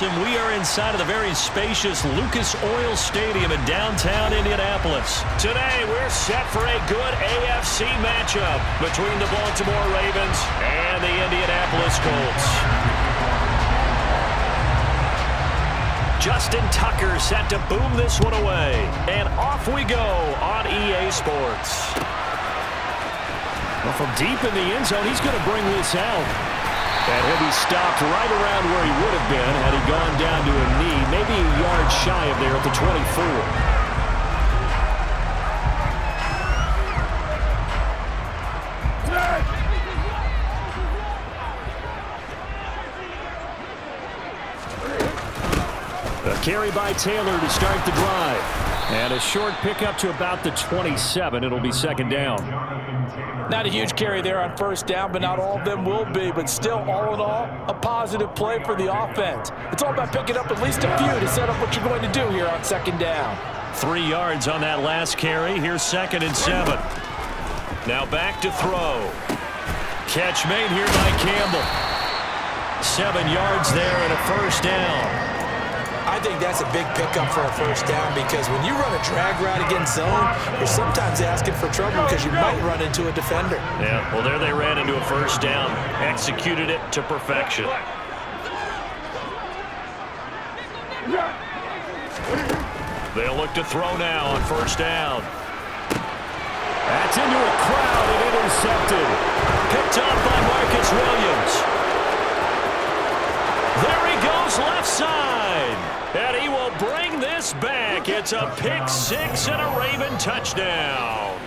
And we are inside of the very spacious Lucas Oil Stadium in downtown Indianapolis. Today, we're set for a good AFC matchup between the Baltimore Ravens and the Indianapolis Colts. Justin Tucker set to boom this one away. And off we go on EA Sports. Well, from deep in the end zone, he's going to bring this out. And he'll be stopped right around where he would have been had he gone down to a knee, maybe a yard shy of there at the 24. A carry by Taylor to start the drive. And a short pickup to about the 27. It'll be second down. Not a huge carry there on first down, but not all of them will be. But still, all in all, a positive play for the offense. It's all about picking up at least a few to set up what you're going to do here on second down. 3 yards on that last carry. Here's 2nd and 7. Now back to throw. Catch made here by Campbell. 7 yards there and a first down. I think that's a big pickup for a first down because when you run a drag route against zone, you're sometimes asking for trouble because you might run into a defender. Yeah, well, there they ran into a first down. Executed it to perfection. They'll look to throw now on first down. That's into a crowd and intercepted. Picked up by Marcus Williams. There he goes left side. And he will bring this back. It's a pick-6 and a Raven touchdown.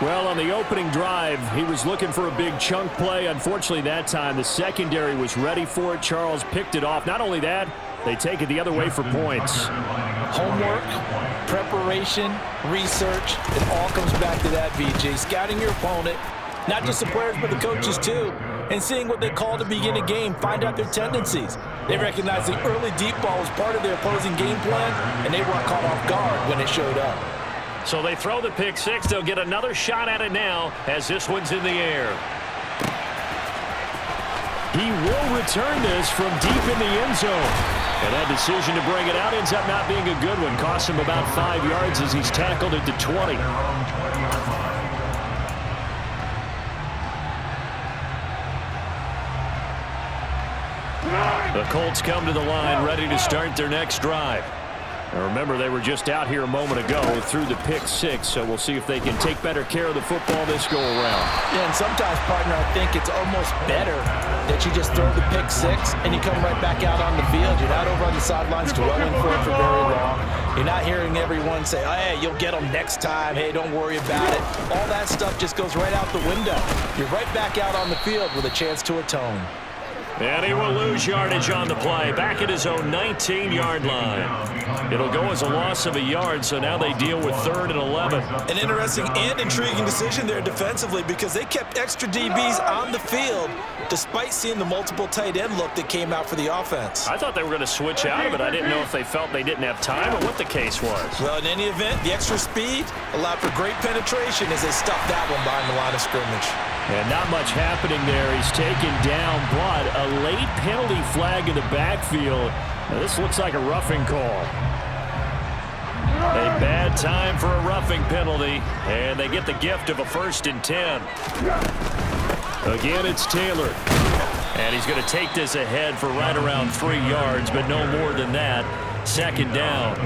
Well, on the opening drive, he was looking for a big chunk play. Unfortunately, that time, the secondary was ready for it. Charles picked it off. Not only that, they take it the other way for points. Homework, preparation, research, it all comes back to that, VJ. Scouting your opponent, not just the players, but the coaches, too. And seeing what they call to begin a game, find out their tendencies. They recognize the early deep ball was part of their opposing game plan, and they weren't caught off guard when it showed up. So they throw the pick-6. They'll get another shot at it now as this one's in the air. He will return this from deep in the end zone. And that decision to bring it out ends up not being a good one. Cost him about 5 yards as he's tackled at the 20. The Colts come to the line ready to start their next drive. Now remember, they were just out here a moment ago through the pick-6, so we'll see if they can take better care of the football this go-around. Yeah, and sometimes, partner, I think it's almost better that you just throw the pick-6 and you come right back out on the field. You're not over on the sidelines dwelling for it for very long. You're not hearing everyone say, oh, hey, you'll get them next time. Hey, don't worry about it. All that stuff just goes right out the window. You're right back out on the field with a chance to atone. And he will lose yardage on the play, back at his own 19-yard line. It'll go as a loss of a yard, so now they deal with 3rd and 11. An interesting and intriguing decision there defensively because they kept extra DBs on the field despite seeing the multiple tight end look that came out for the offense. I thought they were going to switch out of it. I didn't know if they felt they didn't have time or what the case was. Well, in any event, the extra speed allowed for great penetration as they stuffed that one behind the line of scrimmage. And not much happening there. He's taken down, but a late penalty flag in the backfield. Now, this looks like a roughing call. A bad time for a roughing penalty, and they get the gift of a 1st and 10. Again, it's Taylor. And he's going to take this ahead for right around 3 yards, but no more than that. 2nd down.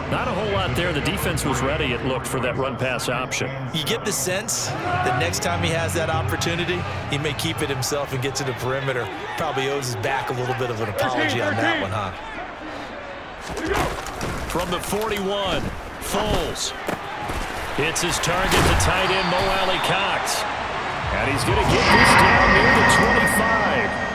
Not a whole lot there. The defense was ready, it looked, for that run-pass option. You get the sense that next time he has that opportunity, he may keep it himself and get to the perimeter. Probably owes his back a little bit of an apology on that one, huh? From the 41, Foles. Hits his target, the tight end, Mo Alley Cox. And he's going to get this down near the 25.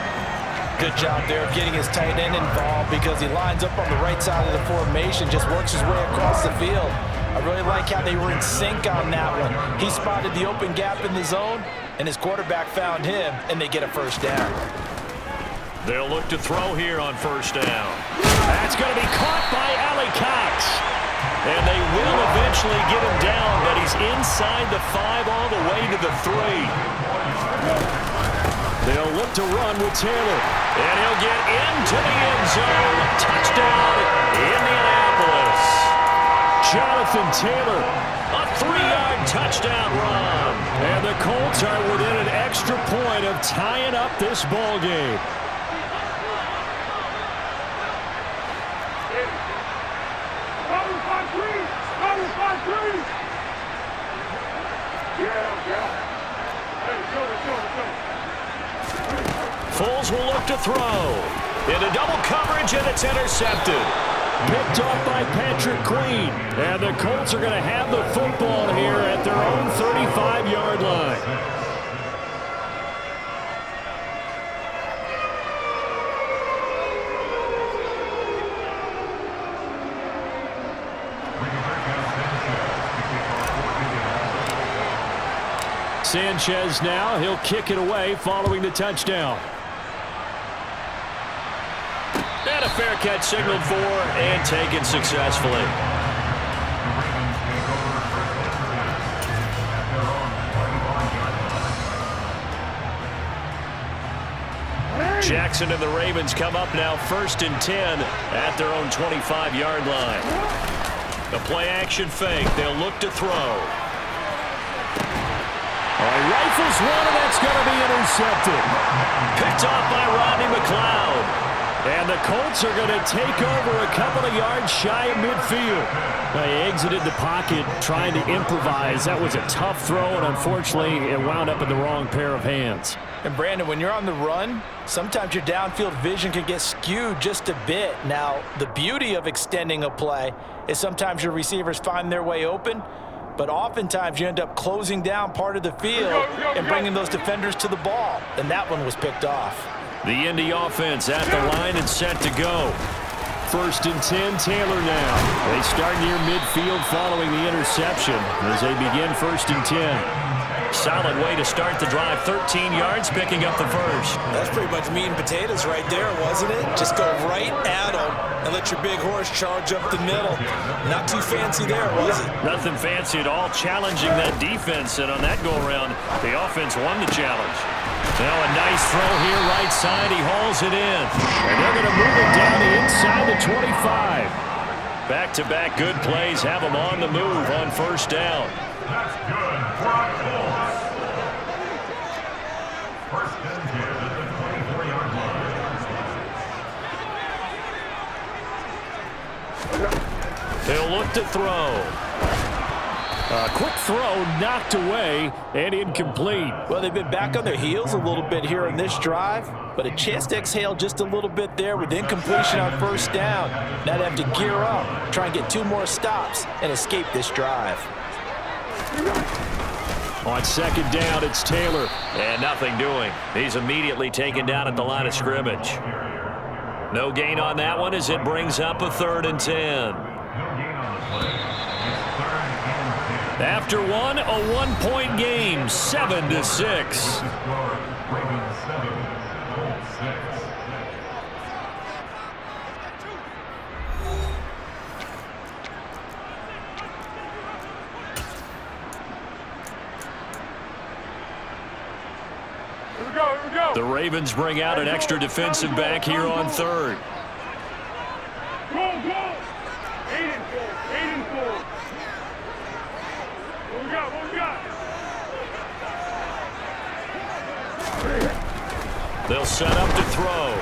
Good job there of getting his tight end involved because he lines up on the right side of the formation, just works his way across the field. I really like how they were in sync on that one. He spotted the open gap in the zone, and his quarterback found him, and they get a first down. They'll look to throw here on first down. That's going to be caught by Alley Cox. And they will eventually get him down, but he's inside the 5 all the way to the 3. They'll look to run with Taylor. And he'll get into the end zone. Touchdown, Indianapolis. Jonathan Taylor, a 3-yard touchdown run. And the Colts are within an extra point of tying up this ball game. Foles will look to throw. Into double coverage, and it's intercepted. Picked off by Patrick Queen. And the Colts are going to have the football here at their own 35-yard line. Sanchez now, he'll kick it away following the touchdown. And a fair catch signaled for and taken successfully. Jackson and the Ravens come up now 1st and 10 at their own 25-yard line. The play action fake, they'll look to throw. Rifles one, and that's going to be intercepted. Picked off by Rodney McLeod. And the Colts are going to take over a couple of yards shy of midfield. They exited the pocket trying to improvise. That was a tough throw, and unfortunately, it wound up in the wrong pair of hands. And Brandon, when you're on the run, sometimes your downfield vision can get skewed just a bit. Now, the beauty of extending a play is sometimes your receivers find their way open, but oftentimes you end up closing down part of the field and bringing those defenders to the ball. And that one was picked off. The Indy offense at the line and set to go. 1st and 10, Taylor now. They start near midfield following the interception as they begin 1st and 10. Solid way to start the drive. 13 yards, picking up the first. That's pretty much meat and potatoes right there, wasn't it? Just go right at them and let your big horse charge up the middle. Not too fancy there, was it? Nothing fancy at all. Challenging that defense, and on that go-around, the offense won the challenge. Now a nice throw here right side. He hauls it in. And they're going to move it down to inside the 25. Back-to-back good plays have them on the move on 1st down. That's good for a Colts. 1st and 10 at the 24-yard line. They'll look to throw. A quick throw knocked away and incomplete. Well, they've been back on their heels a little bit here in this drive, but a chance to exhale just a little bit there with incompletion on 1st down. Now they have to gear up, try and get 2 more stops and escape this drive. On 2nd down, it's Taylor. And nothing doing. He's immediately taken down at the line of scrimmage. No gain on that one as it brings up a 3rd and 10. After one, a 1-point game, 7-6. Here we go. The Ravens bring out an extra defensive back here on 3rd. Go. 8 and 4. What we got? They'll set up to throw.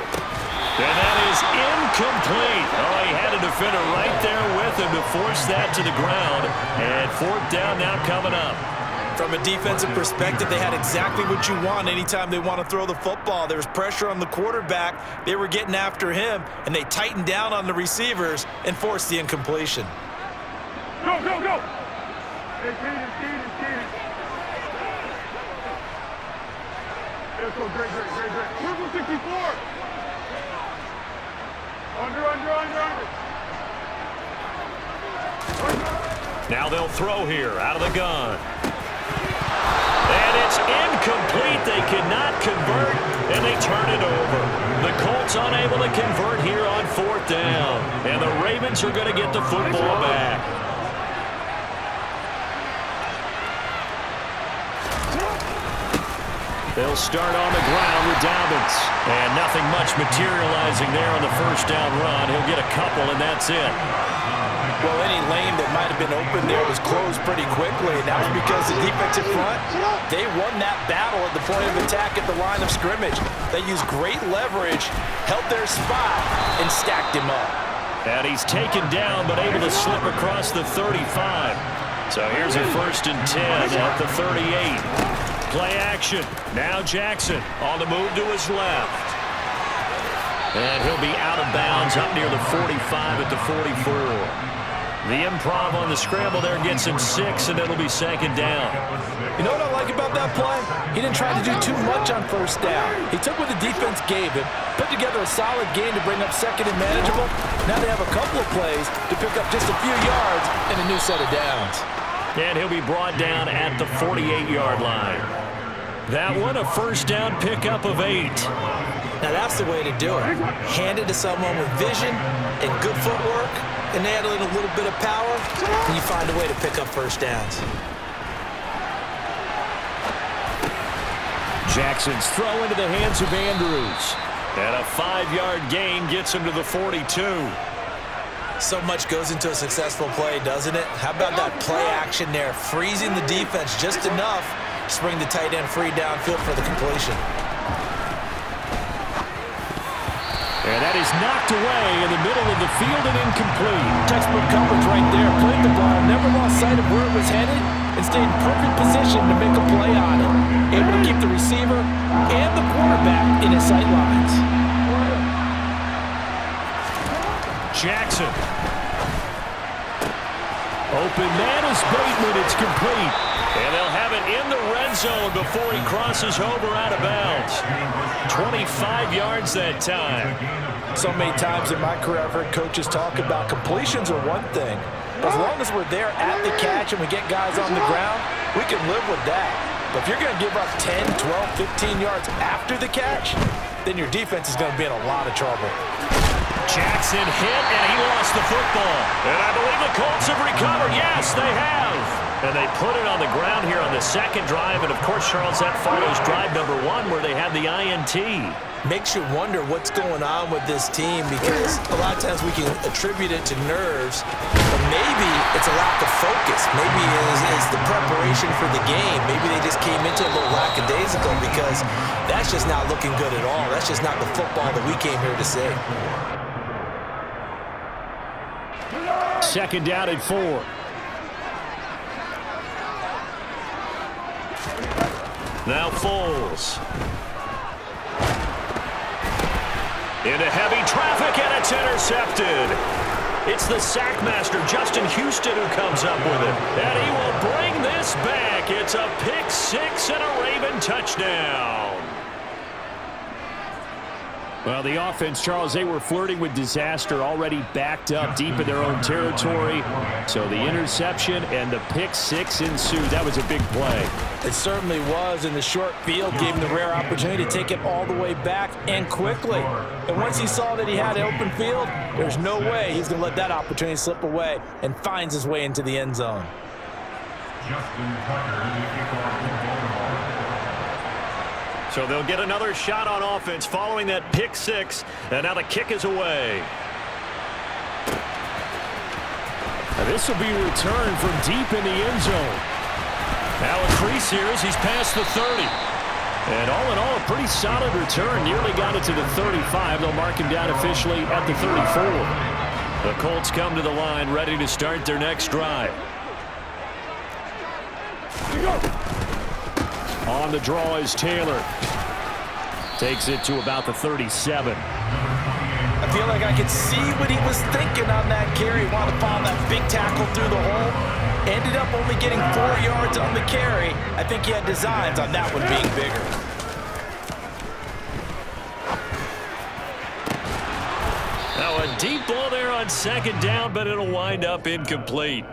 And that is incomplete. Oh, he had a defender right there with him to force that to the ground. And 4th down now coming up. From a defensive perspective, they had exactly what you want anytime they want to throw the football. There was pressure on the quarterback. They were getting after him, and they tightened down on the receivers and forced the incompletion. Go. Hey, Kaden. Let's go, great. Purple 64. Under. Now they'll throw here out of the gun. And it's incomplete. They could not convert, and they turn it over. The Colts unable to convert here on 4th down. And the Ravens are going to get the football back. They'll start on the ground with Dobbins. And nothing much materializing there on the first down run. He'll get a couple, and that's it. Well, any lane that might have been open there was closed pretty quickly, and that was because the defensive front, they won that battle at the point of attack at the line of scrimmage. They used great leverage, held their spot, and stacked him up. And he's taken down, but able to slip across the 35. So here's a 1st and 10 at the 38. Play action. Now Jackson on the move to his left. And he'll be out of bounds up near the 45 at the 44. The improv on the scramble there gets him 6, and it'll be 2nd down. You know what I like about that play? He didn't try to do too much on 1st down. He took what the defense gave him, put together a solid game to bring up 2nd and manageable. Now they have a couple of plays to pick up just a few yards and a new set of downs. And he'll be brought down at the 48-yard line. That one, a 1st down pickup of 8. Now that's the way to do it. Hand it to someone with vision and good footwork, and add in a little bit of power, and you find a way to pick up 1st downs. Jackson's throw into the hands of Andrews. And a 5-yard gain gets him to the 42. So much goes into a successful play, doesn't it? How about that play action there, freezing the defense just enough to bring the tight end free downfield for the completion. And that is knocked away in the middle of the field and incomplete. Textbook coverage right there. Played the ball, never lost sight of where it was headed, and stayed in perfect position to make a play on it. Able to keep the receiver and the quarterback in his sight lines. Jackson. Open man is Bateman. It's complete. And they'll have it in the red zone before he crosses over out of bounds. 25 yards that time. So many times in my career I've heard coaches talk about completions are one thing. As long as we're there at the catch and we get guys on the ground, we can live with that. But if you're going to give up 10, 12, 15 yards after the catch, then your defense is going to be in a lot of trouble. Jackson hit, and he lost the football. And I believe the Colts have recovered. Yes, they have. And they put it on the ground here on the 2nd drive. And, of course, Charles, that follows drive number 1 where they had the INT. Makes you wonder what's going on with this team, because a lot of times we can attribute it to nerves, but maybe it's a lack of focus. Maybe it's the preparation for the game. Maybe they just came into it a little lackadaisical, because that's just not looking good at all. That's just not the football that we came here to see. 2nd down and 4. Now Foles. Into heavy traffic, and it's intercepted. It's the sackmaster, Justin Houston, who comes up with it. And he will bring this back. It's a pick 6 and a Raven touchdown. Well, the offense, Charles, they were flirting with disaster, already backed up deep in their own territory. So the interception and the pick 6 ensued. That was a big play. It certainly was, and the short field gave him the rare opportunity to take it all the way back and quickly. And once he saw that he had open field, there's no way he's going to let that opportunity slip away, and finds his way into the end zone. So they'll get another shot on offense following that pick 6, and now the kick is away. Now this will be returned from deep in the end zone. Now a crease here as he's past the 30. And all in all, a pretty solid return. Nearly got it to the 35. They'll mark him down officially at the 34. The Colts come to the line, ready to start their next drive. On the draw is Taylor. Takes it to about the 37. I feel like I could see what he was thinking on that carry. Wanted to follow that big tackle through the hole. Ended up only getting 4 yards on the carry. I think he had designs on that one being bigger. Now a deep ball there on 2nd down, but it'll wind up incomplete.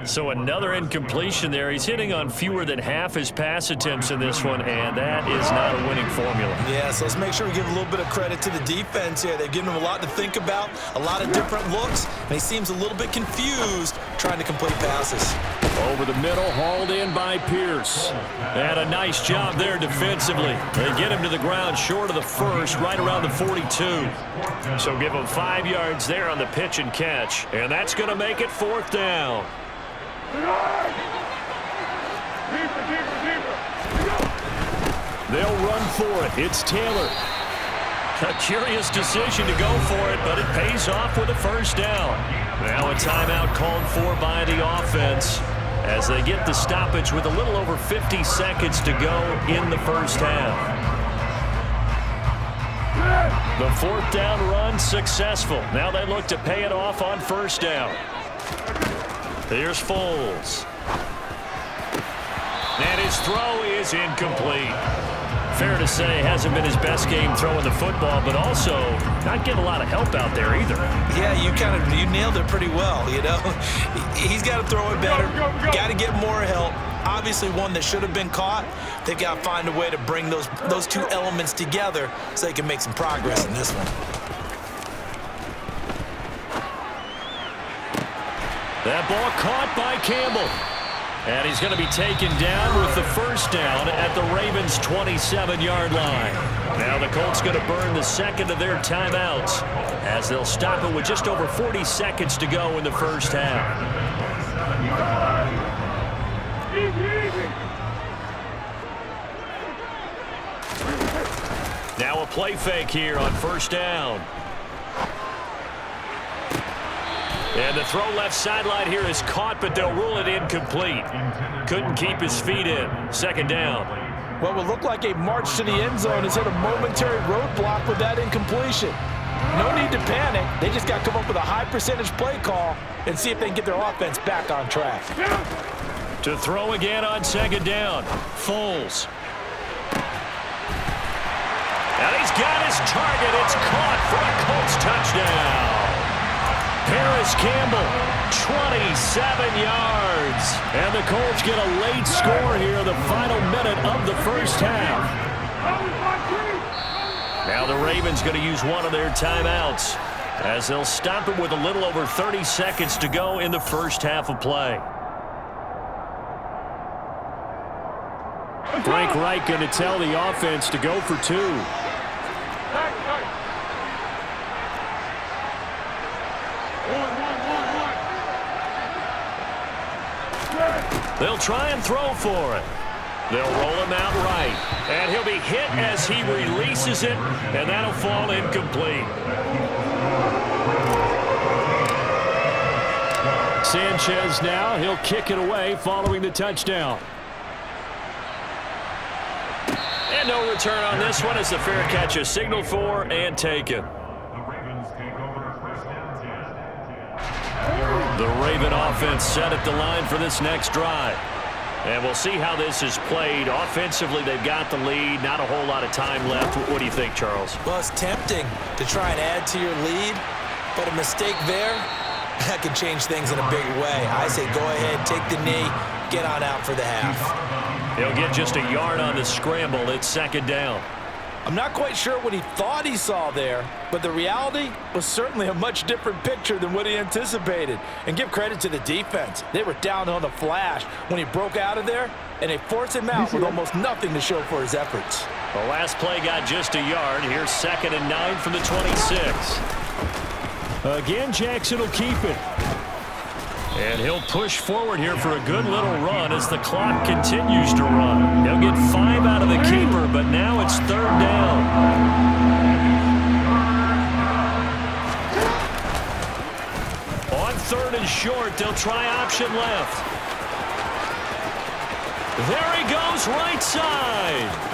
So another incompletion there. He's hitting on fewer than half his pass attempts in this one, and that is not a winning formula. Yeah, so let's make sure we give a little bit of credit to the defense here. They've given him a lot to think about, a lot of different looks, and he seems a little bit confused trying to complete passes. Over the middle, hauled in by Pierce. And a nice job there defensively. They get him to the ground short of the first, right around the 42. So give him 5 yards there on the pitch and catch, and that's going to make it 4th down. They'll run for it. It's Taylor. A curious decision to go for it, but it pays off with a 1st down. Now a timeout called for by the offense as they get the stoppage with a little over 50 seconds to go in the 1st half. The 4th down run successful. Now they look to pay it off on 1st down. Here's Foles. And his throw is incomplete. Fair to say, hasn't been his best game throwing the football, but also not getting a lot of help out there either. Yeah, you nailed it pretty well, you know. He's got to throw it better, got to get more help. Obviously one that should have been caught. They've got to find a way to bring those two elements together so they can make some progress in this one. That ball caught by Campbell. And he's going to be taken down with the 1st down at the Ravens' 27-yard line. Now the Colts going to burn the 2nd of their timeouts as they'll stop it with just over 40 seconds to go in the 1st half. Now a play fake here on 1st down. And the throw left sideline here is caught, but they'll rule it incomplete. Couldn't keep his feet in. 2nd down. What would look like a march to the end zone has hit a momentary roadblock with that incompletion. No need to panic. They just got to come up with a high percentage play call and see if they can get their offense back on track. To throw again on 2nd down. Foles. And he's got his target. It's caught for a Colts touchdown. Paris Campbell, 27 yards. And the Colts get a late score here in the final minute of the 1st half. Now the Ravens going to use one of their timeouts as they'll stop it with a little over 30 seconds to go in the 1st half of play. Frank Reich going to tell the offense to go for 2. They'll try and throw for it. They'll roll him out right. And he'll be hit as he releases it, and that'll fall incomplete. Sanchez now, he'll kick it away following the touchdown. And no return on this one as the fair catch is signaled for and taken. The Raven offense set at the line for this next drive. And we'll see how this is played. Offensively, they've got the lead. Not a whole lot of time left. What do you think, Charles? Well, it's tempting to try and add to your lead, but a mistake there, that could change things in a big way. I say go ahead, take the knee, get on out for the half. He'll get just a yard on the scramble. It's 2nd down. I'm not quite sure what he thought he saw there, but the reality was certainly a much different picture than what he anticipated. And give credit to the defense. They were down on the flash when he broke out of there, and they forced him out with almost nothing to show for his efforts. The last play got just a yard. Here's 2nd and 9 from the 26. Again, Jackson will keep it. And he'll push forward here for a good little run as the clock continues to run. He'll get 5 out of the keeper, but now it's 3rd down. On 3rd and short, they'll try option left. There he goes, right side.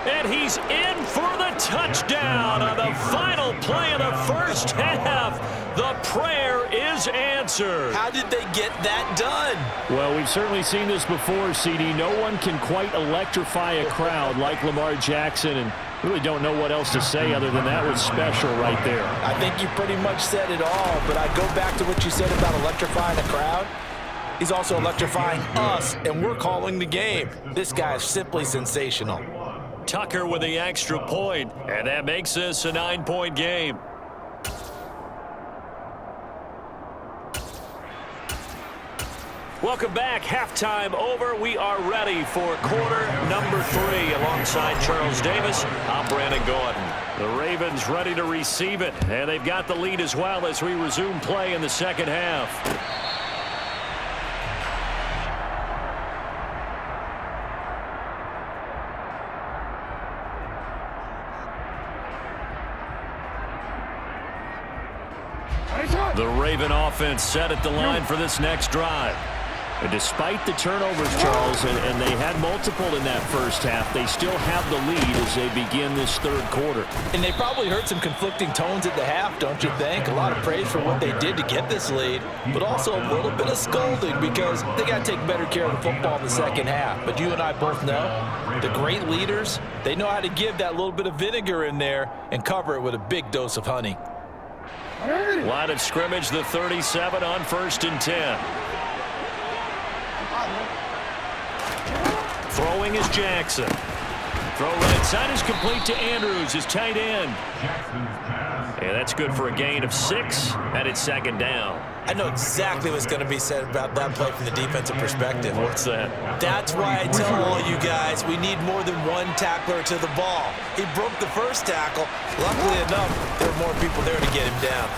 And he's in for the touchdown on the final play of the 1st half. The prayer is is answered. How did they get that done? Well, we've certainly seen this before, CD. No one can quite electrify a crowd like Lamar Jackson, and really don't know what else to say other than that was special right there. I think you pretty much said it all, but I go back to what you said about electrifying a crowd. He's also electrifying us, and we're calling the game. This guy is simply sensational. Tucker with the extra point, and that makes this a 9-point game. Welcome back. Halftime over. We are ready for quarter number 3. Alongside Charles Davis, I'm Brandon Gordon. The Ravens ready to receive it, and they've got the lead as well as we resume play in the second half. The Raven offense set at the line for this next drive. And despite the turnovers, Charles, and they had multiple in that first half, they still have the lead as they begin this third quarter. And they probably heard some conflicting tones at the half, don't you think? A lot of praise for what they did to get this lead, but also a little bit of scolding because they got to take better care of the football in the second half. But you and I both know the great leaders, they know how to give that little bit of vinegar in there and cover it with a big dose of honey. Line of scrimmage, the 37 on 1st and 10. Throwing is Jackson. Throw right side is complete to Andrews, his tight end. And that's good for a gain of 6, and it's second down. I know exactly what's going to be said about that play from the defensive perspective. What's that? That's why I tell all you guys we need more than one tackler to the ball. He broke the first tackle. Luckily enough, there were more people there to get him down.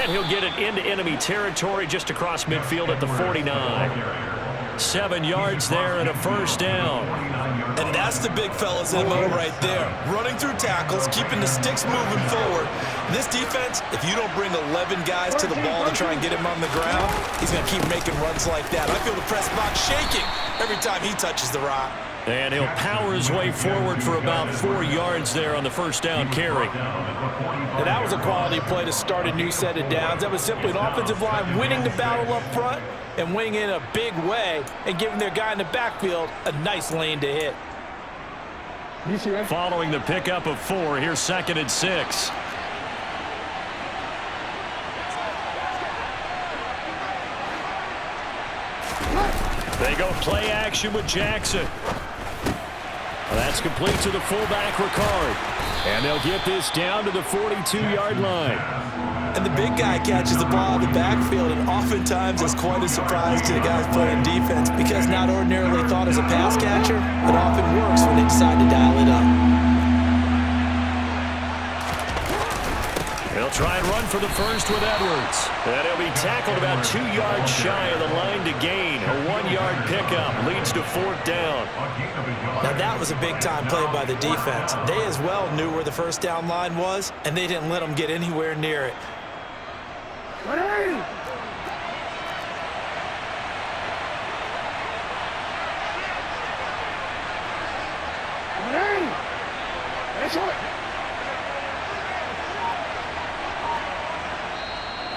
And he'll get it into enemy territory just across midfield at the 49. 7 yards there and a first down. And that's the big fella's MO right there. Running through tackles, keeping the sticks moving forward. This defense, if you don't bring 11 guys to the ball to try and get him on the ground, he's going to keep making runs like that. I feel the press box shaking every time he touches the rock. And he'll power his way forward for about 4 yards there on the first down carry. And that was a quality play to start a new set of downs. That was simply an offensive line winning the battle up front and winning in a big way and giving their guy in the backfield a nice lane to hit. Following the pickup of 4, here's 2nd and 6. They go play action with Jackson. That's complete to the fullback, Ricard. And they'll get this down to the 42-yard line. And the big guy catches the ball in the backfield, and oftentimes it's quite a surprise to the guys playing defense because not ordinarily thought as a pass catcher, it often works when they decide to dial it up. They'll try and run for the first with Edwards. And he'll be tackled about 2 yards shy of the line to gain. A 1-yard pickup leads to 4th down. Now that was a big-time play by the defense. They as well knew where the first down line was, and they didn't let them get anywhere near it.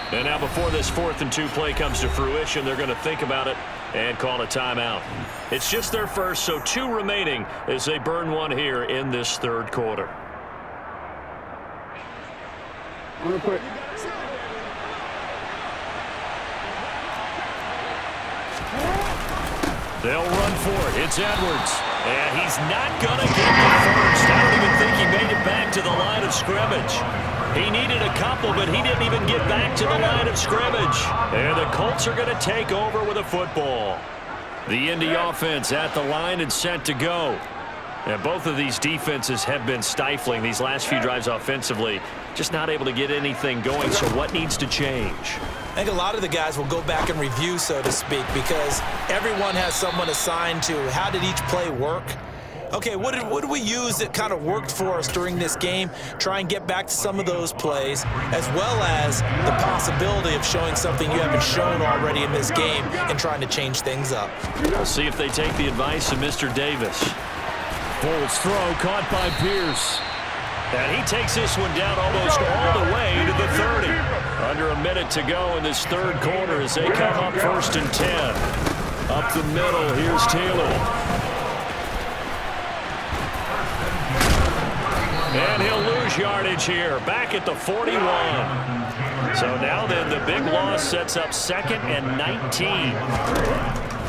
And now before this 4th and 2 play comes to fruition, they're going to think about it and call a timeout. It's just their first, so 2 remaining as they burn one here in this third quarter. Real quick. They'll run for it. It's Edwards. And he's not going to get the first. I don't even think he made it back to the line of scrimmage. He needed a couple, but he didn't even get back to the line of scrimmage. And the Colts are going to take over with a football. The Indy offense at the line and set to go. And both of these defenses have been stifling these last few drives offensively. Just not able to get anything going, so what needs to change? I think a lot of the guys will go back and review, so to speak, because everyone has someone assigned to how did each play work. Okay, what did we use that kind of worked for us during this game? Try and get back to some of those plays, as well as the possibility of showing something you haven't shown already in this game and trying to change things up. We'll see if they take the advice of Mr. Davis. Bolts throw caught by Pierce. And he takes this one down almost all the way to the 30. Under a minute to go in this third quarter as they come up 1st and 10. Up the middle, here's Taylor. And he'll lose yardage here, back at the 41. So now then, the big loss sets up 2nd and 19.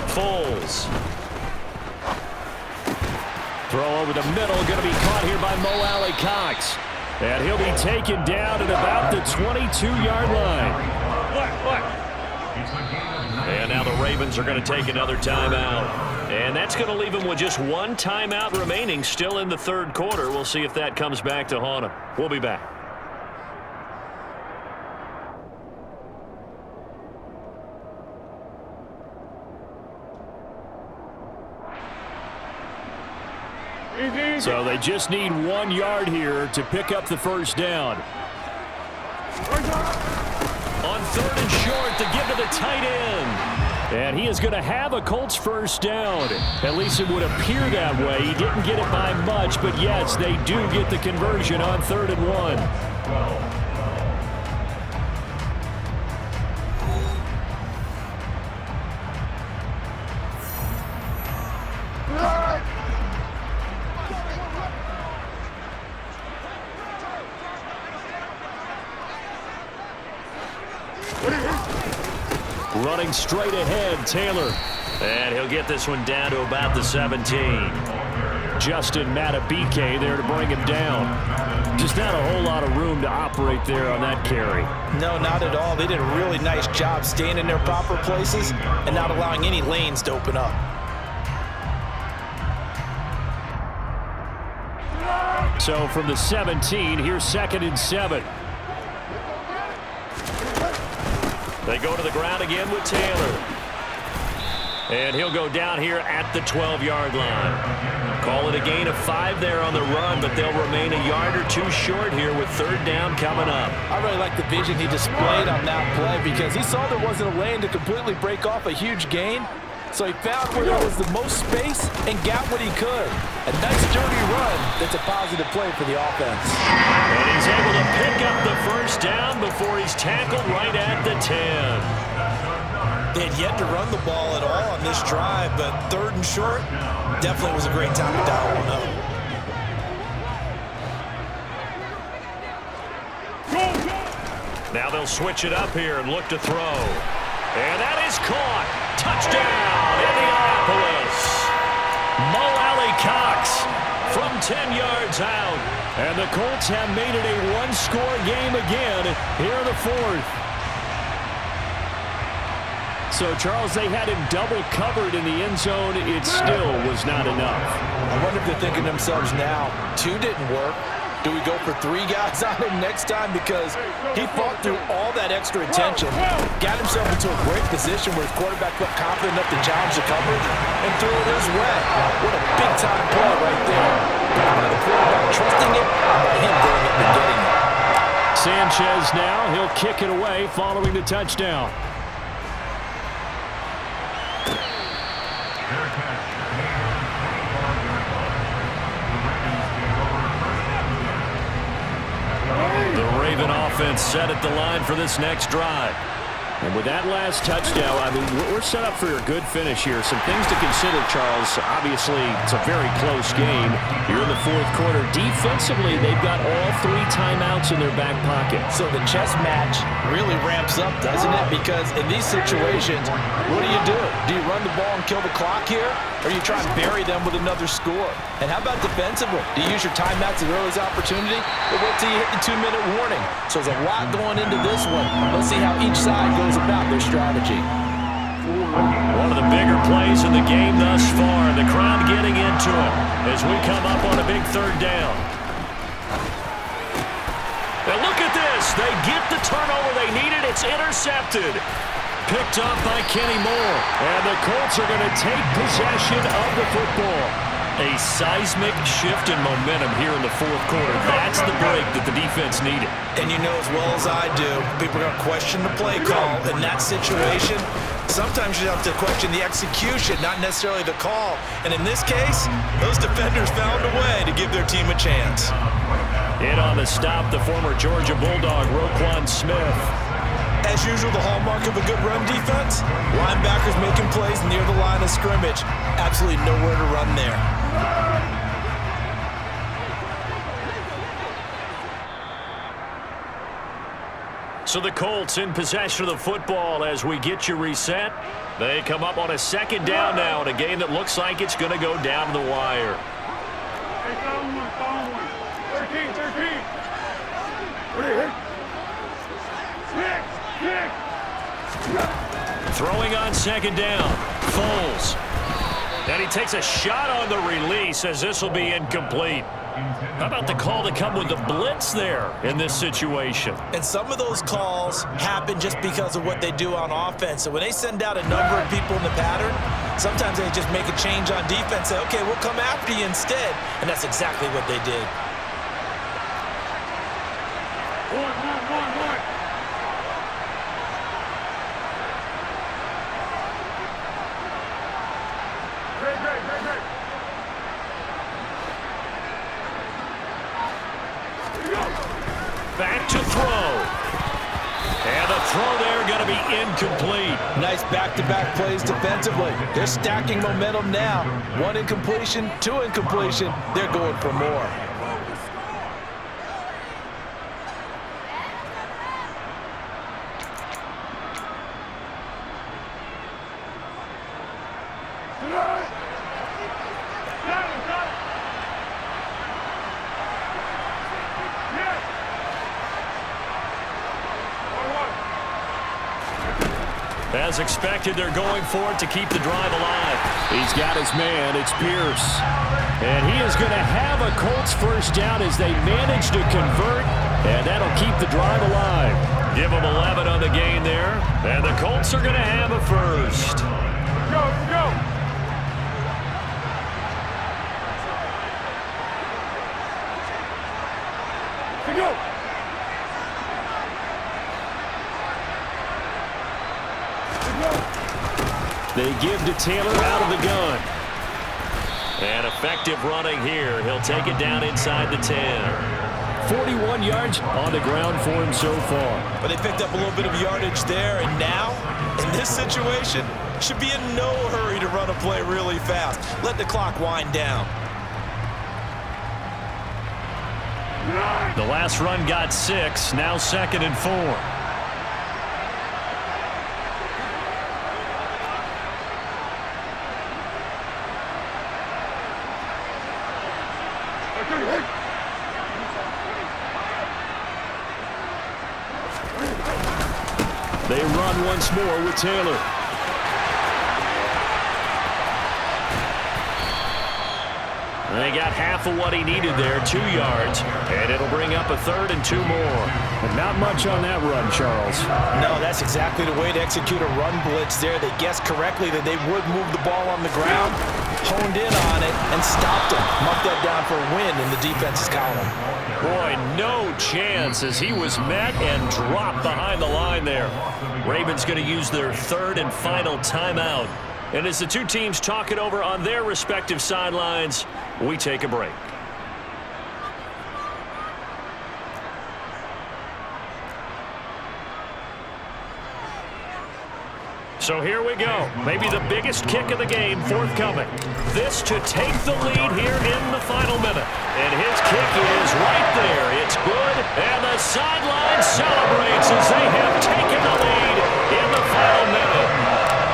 Foles. Throw over the middle, going to be caught here by Mo Alley-Cox. And he'll be taken down at about the 22-yard line. And now the Ravens are going to take another timeout. And that's going to leave them with just one timeout remaining still in the third quarter. We'll see if that comes back to haunt them. We'll be back. So they just need 1 yard here to pick up the first down. On 3rd and short to give to the tight end. And he is going to have a Colts first down. At least it would appear that way. He didn't get it by much, but yes, they do get the conversion on 3rd and 1. Running straight ahead, Taylor. And he'll get this one down to about the 17. Justin Matabike there to bring him down. Just not a whole lot of room to operate there on that carry. No, not at all. They did a really nice job staying in their proper places and not allowing any lanes to open up. So from the 17, here's 2nd and 7. They go to the ground again with Taylor. And he'll go down here at the 12-yard line. Call it a gain of 5 there on the run, but they'll remain a yard or 2 short here with 3rd down coming up. I really like the vision he displayed on that play because he saw there wasn't a lane to completely break off a huge gain. So he found where there was the most space and got what he could. A nice dirty run that's a positive play for the offense. And he's able to pick up the first down before he's tackled right at the 10. They had yet to run the ball at all on this drive, but 3rd and short definitely was a great time to dial one up. Now they'll switch it up here and look to throw. And that is caught. Touchdown, Indianapolis. Mo Alley-Cox from 10 yards out. And the Colts have made it a one-score game again here in the fourth. So, Charles, they had him double covered in the end zone. It still was not enough. I wonder if they're thinking to themselves now, 2 didn't work. Do we go for 3 guys on him next time? Because he fought through all that extra attention, got himself into a great position where his quarterback felt confident enough to challenge the coverage and threw it his way. What a big-time play right there. By the quarterback trusting it, and by him going up and getting it. Sanchez now, he'll kick it away following the touchdown. The Raven offense set at the line for this next drive. And with that last touchdown, I mean, we're set up for a good finish here. Some things to consider, Charles. Obviously, it's a very close game. You're in the fourth quarter. Defensively, they've got all 3 timeouts in their back pocket. So the chess match really ramps up, doesn't it? Because in these situations, what do? Do you run the ball and kill the clock here? Or you try and bury them with another score? And how about defensively? Do you use your timeouts at earliest opportunity? Or wait till you hit the 2-minute warning? So there's a lot going into this one. Let's see how each side goes about their strategy. One of the bigger plays in the game thus far. The crowd getting into it as we come up on a big 3rd down. And look at this. They get the turnover they needed. It's intercepted. Picked up by Kenny Moore. And the Colts are going to take possession of the football. A seismic shift in momentum here in the fourth quarter. That's the break that the defense needed. And you know as well as I do, people are going to question the play call in that situation. Sometimes you have to question the execution, not necessarily the call. And in this case, those defenders found a way to give their team a chance. In on the stop, the former Georgia Bulldog, Roquan Smith. As usual, the hallmark of a good run defense, linebackers making plays near the line of scrimmage. Absolutely nowhere to run there. So the Colts in possession of the football as we get you reset. They come up on a second down now in a game that looks like it's going to go down to the wire. 13. Throwing on second down. Foles. And he takes a shot on the release as this will be incomplete. How about the call to come with the blitz there in this situation? And some of those calls happen just because of what they do on offense. So when they send out a number of people in the pattern, sometimes they just make a change on defense, say, okay, we'll come after you instead. And that's exactly what they did. Back to throw. And the throw there going to be incomplete. Nice back-to-back plays defensively. They're stacking momentum now. 1 incompletion, 2 incompletion. They're going for more. As expected, they're going for it to keep the drive alive. He's got his man. It's Pierce. And he is going to have a Colts first down as they manage to convert, and that'll keep the drive alive. Give them 11 on the gain there, and the Colts are going to have a first. Go, go. Go. They give to Taylor out of the gun. And effective running here. He'll take it down inside the 10. 41 yards on the ground for him so far. But they picked up a little bit of yardage there, and now, in this situation, should be in no hurry to run a play really fast. Let the clock wind down. The last run got 6, now 2nd and 4. They run once more with Taylor. They got half of what he needed there, 2 yards, and it'll bring up a 3rd and 2 more. But not much on that run, Charles. No, that's exactly the way to execute a run blitz there. They guessed correctly that they would move the ball on the ground, honed in on it, and stopped him. Marked that down for a win in the defense's column. Boy, no chance as he was met and dropped behind the line there. Ravens going to use their 3rd and final timeout. And as the two teams talk it over on their respective sidelines, we take a break. So here we go. Maybe the biggest kick of the game forthcoming. This to take the lead here in the final minute. And his kick is right there. It's good. And the sideline celebrates as they have taken the lead in the final minute.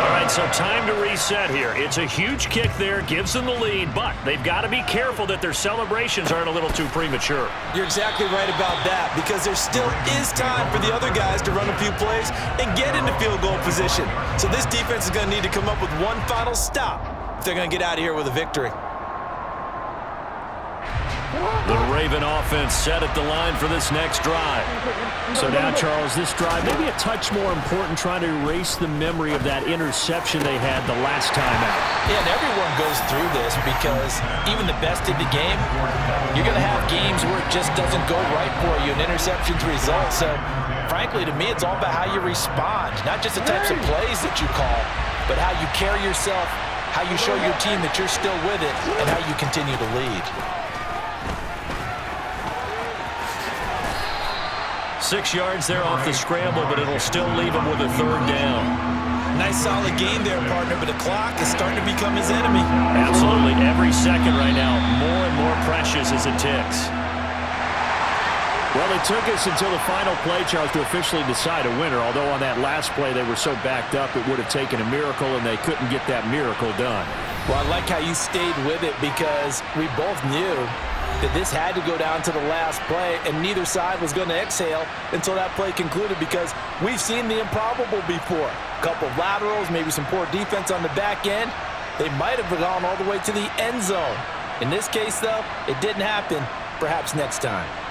All right, so time to reset here. It's a huge kick there, gives them the lead, but they've got to be careful that their celebrations aren't a little too premature. You're exactly right about that, because there still is time for the other guys to run a few plays and get into field goal position. So this defense is going to need to come up with one final stop if they're going to get out of here with a victory. The Raven offense set at the line for this next drive. So now, Charles, this drive maybe a touch more important, trying to erase the memory of that interception they had the last time out. Yeah, and everyone goes through this because even the best in the game, you're going to have games where it just doesn't go right for you, and interceptions result. So, frankly, to me, it's all about how you respond, not just the types of plays that you call, but how you carry yourself, how you show your team that you're still with it, and how you continue to lead. 6 yards there off the scramble, but it'll still leave him with a 3rd down. Nice solid game there, partner, but the clock is starting to become his enemy. Absolutely. Every second right now, more and more precious as it ticks. Well, it took us until the final play, Charles, to officially decide a winner, although on that last play they were so backed up it would have taken a miracle, and they couldn't get that miracle done. Well, I like how you stayed with it because we both knew that this had to go down to the last play, and neither side was going to exhale until that play concluded because we've seen the improbable before. A couple of laterals, maybe some poor defense on the back end. They might have gone all the way to the end zone. In this case, though, it didn't happen. Perhaps next time.